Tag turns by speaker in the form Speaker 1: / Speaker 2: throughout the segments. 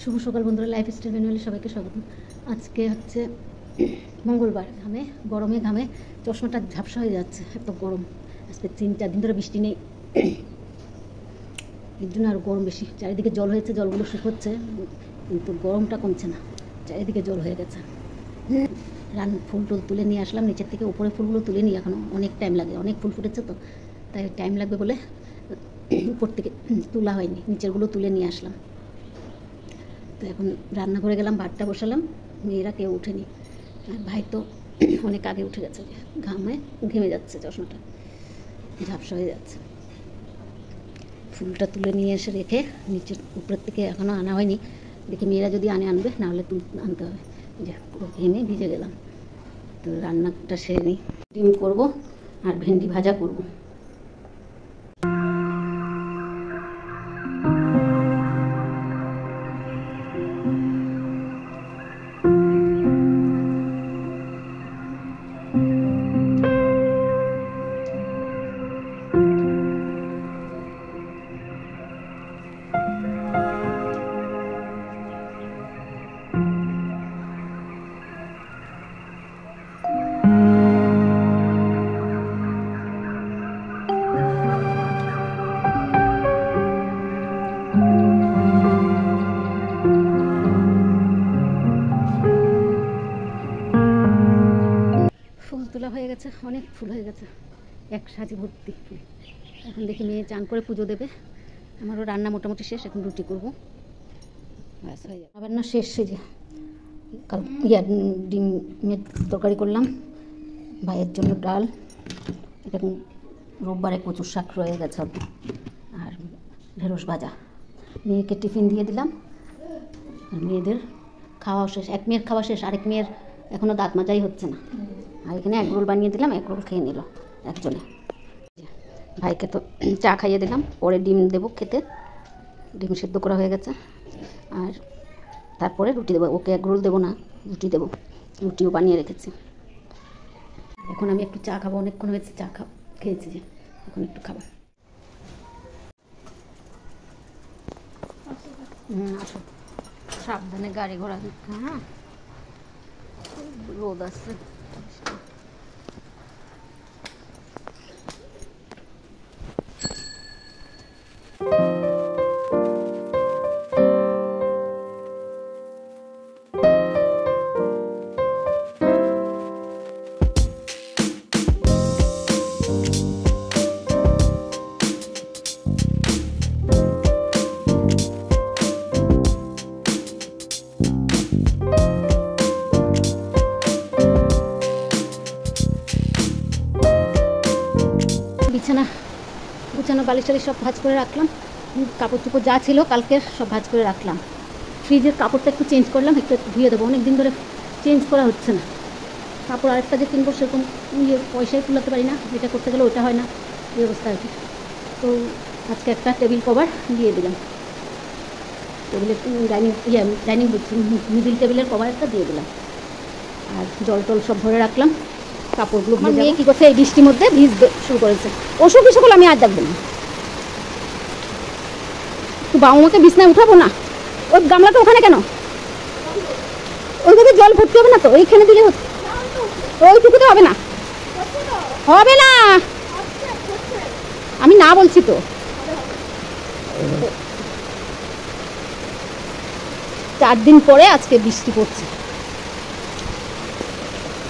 Speaker 1: শুভ সকাল বন্ধুরা, লাইফস্টাইল ম্যানুয়ালে সবাইকে স্বাগত। আজকে হচ্ছে মঙ্গলবার। গরমে ঘামে চশমাটা ঝাপসা হয়ে যাচ্ছে, এত গরম। আজকে 3-4 দিন ধরে বৃষ্টি নেই, এর জন্য আরও গরম বেশি। চারিদিকে জল হয়েছে, জলগুলো শুকোচ্ছে, কিন্তু গরমটা কমছে না, চারিদিকে জল হয়ে গেছে। ফুল টুল তুলে নিয়ে আসলাম নিচের থেকে। উপরে ফুলগুলো তুলে নিই, এখনও অনেক টাইম লাগে, অনেক ফুল ফুটেছে তো, তাই টাইম লাগবে বলে উপর থেকে তোলা হয়নি, নিচেরগুলো তুলে নিয়ে আসলাম। তো এখন রান্নাঘরে গেলাম, ভাতটা বসালাম। মেয়েরা কেউ ওঠেনি, আর ভাই তো অনেক আগে উঠে গেছে, ঘেমে যাচ্ছে, চশমাটা ঝাপসা হয়ে যাচ্ছে। ফুলটা তুলে নিয়ে এসে রেখে নিচের উপরের থেকে এখনও আনা হয়নি, দেখি মেয়েরা যদি আনবে, নাহলে আনতে হবে। যে পুরো ঘেমে ভিজে গেলাম। তো রান্নাটা সেরে নিই। ডিম করবো আর ভেন্ডি ভাজা করবো। ফুল তোলা হয়ে গেছে, অনেক ফুল হয়ে গেছে, এক সাজি ভর্তি ফুল। এখন দেখি মেয়ে চান করে পুজো দেবে। আমারও রান্না মোটামুটি শেষ, এখন রুটি করবো, ব্যাস হয়ে যাবে। আবার না শেষ সেজে ডিমের তরকারি করলাম, ভাইয়ের জন্য ডাল, এটা রোববারে কচুর শাক রয়ে গেছে, আর ঢেঁড়স ভাজা। মেয়েকে টিফিন দিয়ে দিলাম, আর মেয়েদের খাওয়া শেষ। এক মেয়ের খাওয়া শেষ, আরেক মেয়ের এখনও দাঁত মাজাই হচ্ছে না। আর এখানে এগ রোল বানিয়ে দিলাম, এগ রোল খেয়ে নিল একজনে। ভাইকে তো চা খাইয়ে দিলাম, পরে ডিম দেবো খেতে। ডিম সেদ্ধ করা হয়ে গেছে, আর তারপরে রুটি দেবো। ওকে এগ রোল দেবো না, রুটি দেবো, রুটিও বানিয়ে রেখেছি। এখন আমি একটু চা খাবো, অনেকক্ষণ হয়েছে চা খেয়েছি, যে এখন একটু খাবো। আসো, সাবধানে গাড়ি ঘোড়া দিচ্ছে। হ্যাঁ, রোদ আসছে। গুছানো বালিশ টালিশ সব ভাঁজ করে রাখলাম, কাপড় চোপড় যা ছিল কালকে সব ভাঁজ করে রাখলাম। ফ্রিজের কাপড়টা একটু চেঞ্জ করলাম, একটু ধুয়ে দেবো, অনেক দিন ধরে চেঞ্জ করা হচ্ছে না। কাপড় আরেকটা যে কিনবো সেরকম পয়সায় তুলাতে পারি না, এটা করতে গেলে ওটা হয় না, এই অবস্থা আর কি। তো আজকে একটা টেবিল কভার দিয়ে দিলাম, টেবিলের ডাইনিং মিডিল টেবিলের কভার একটা দিয়ে দিলাম, আর জল টল সব ভরে রাখলাম। কাপড়গুলো মেয়ে কী করছে, এই বৃষ্টির মধ্যে ভিজতে শুরু করেছে। ওষুধ সকল আমি আর দেখবো না, তুই বাবা মাকে বিছনায় উঠাবো না। ওই গামলাটা ওখানে কেন? ওইভাবে জল ভর্তি হবে না তো, ওইখানে দিলে ওইটুকুতে হবে না, হবে না, আমি না বলছি তো। 4 দিন পরে আজকে বৃষ্টি পড়ছে,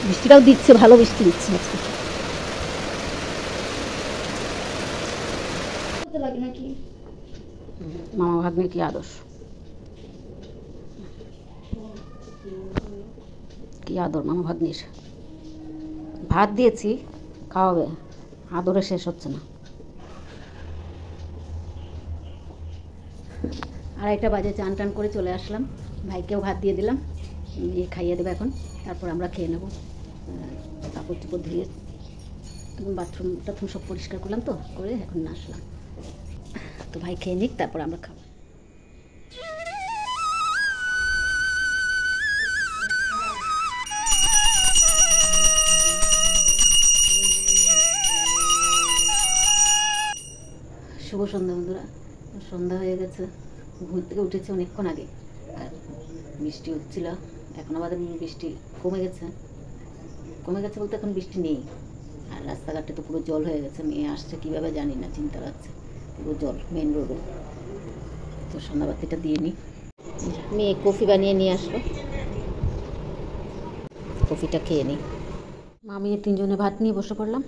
Speaker 1: বৃষ্টিটাও দিচ্ছে, ভালো বৃষ্টি দিচ্ছে আজকে। মামা ভাগ্নের কি আদর্শ, কি আদর মামা ভাগ্নির। ভাত দিয়েছি, খাওয়াবে, আদরে শেষ হচ্ছে না। 2:30 বাজে চান টান করে চলে আসলাম, ভাইকেও ভাত দিয়ে দিলাম, খাইয়ে দেবে এখন, তারপর আমরা খেয়ে নেব। কাপড় চোপড় ধুয়ে বাথরুম টাথরুম সব পরিষ্কার করলাম, তো করে এখন আসলাম। তো ভাই খেয়ে নিক, তারপর আমরা খাবো। শুভ সন্ধ্যা বন্ধুরা, সন্ধ্যা হয়ে গেছে, ঘুম থেকে উঠেছি অনেকক্ষণ আগে, আর বৃষ্টি হচ্ছিল, এখন আমাদের বৃষ্টি কমে গেছে বলতে এখন বৃষ্টি নেই। আর রাস্তাঘাটে তো পুরো জল হয়ে গেছে, মেয়ে আসছে কীভাবে জানি না, চিন্তা লাগছে, পুরো জল মেন রোডে। তো সন্ধ্যাবাতিটা দিয়ে নিই। মেয়ে কফি বানিয়ে নিয়ে আসলো, কফিটা খেয়ে নিই। মামিয়ে তিনজনে ভাত নিয়ে বসে পড়লাম,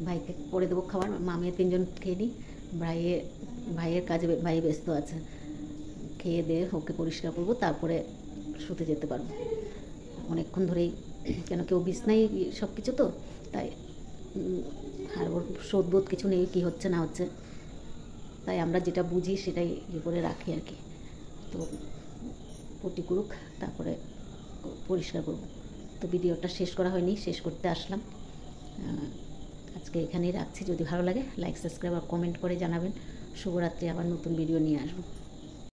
Speaker 1: ভাইকে করে দেবো খাবার, মামিয়ে তিনজন খেয়ে নিই। ভাইয়ের কাজে ভাই ব্যস্ত আছে, খেয়ে দিয়ে ওকে পরিষ্কার করবো, তারপরে শুতে যেতে পারবো। অনেকক্ষণ ধরেই, কেন কেউ বিছনাই সব কিছু, তো তাই আর ওর শোধবোধ কিছু নেই কী হচ্ছে না হচ্ছে, তাই আমরা যেটা বুঝি সেটাই ইয়ে করে রাখি আর কি। তো পটি করুক, তারপরে পরিষ্কার করবো। তো ভিডিওটা শেষ করা হয়নি, শেষ করতে আসলাম। আজকে এখানেই রাখছি। যদি ভালো লাগে লাইক, সাবস্ক্রাইব আর কমেন্ট করে জানাবেন। শুভরাত্রি, আবার নতুন ভিডিও নিয়ে আসবো।